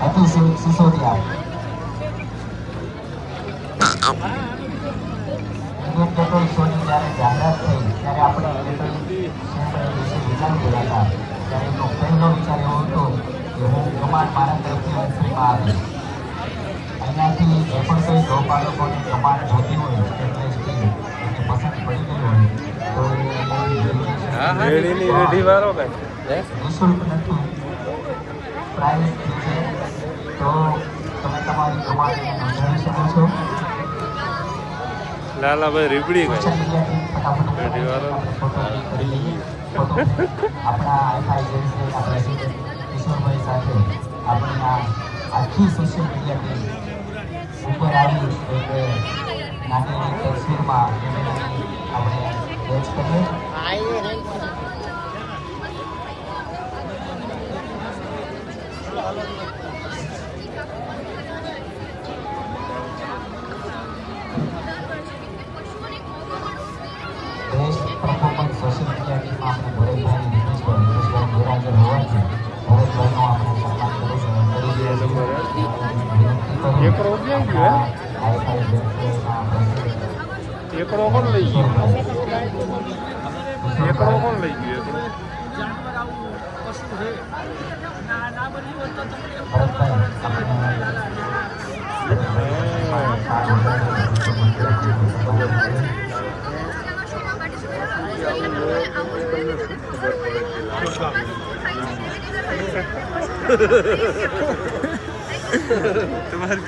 અતિ Sisodia Indian petrol શોની જ્યારે જાહેરાત થઈ ત્યારે આપણે ઇલેક્ટ્રોનિક વિશે વિચાર કર્યા હતા ત્યારે એનો પહેલો વિચાર એવો હતો કે હું કમાન્ડ મારા તરફથી હું ફ્રીમાં આપીશ. અહીંયાથી જે પણ કોઈ ગૌપાલકોને કમાન્ડ જોતી હોય એટલે એમને પસંદ પડી ગઈ હોય તો નિઃશુલ્ક નથી, પ્રાઇવેટ ફી છે. તો તમે તમારી કમાન્ડ નોંધાવી શકો છો. લાલાભાઈ રીબડી ગઈ આપણા કિશોરભાઈ સાથે આપણી આ આખી સોશિયલ મીડિયા ટીમ ઉપર આવી એક નાની તસવીરમાં આપણે કેચ કરીએ. બેસ્ટ પરફોર્મન્સ સોશિયલ મીડિયા ટીમમાં આપણે ભરતભાઈ દિનેશભાઈ ગેરહાજર હોવાથી ભરતભાઈનો આપણે સન્માન એકડો કોણ લઈ ગયો? એકડો કોણ લઈ ગયો? तुम्हारी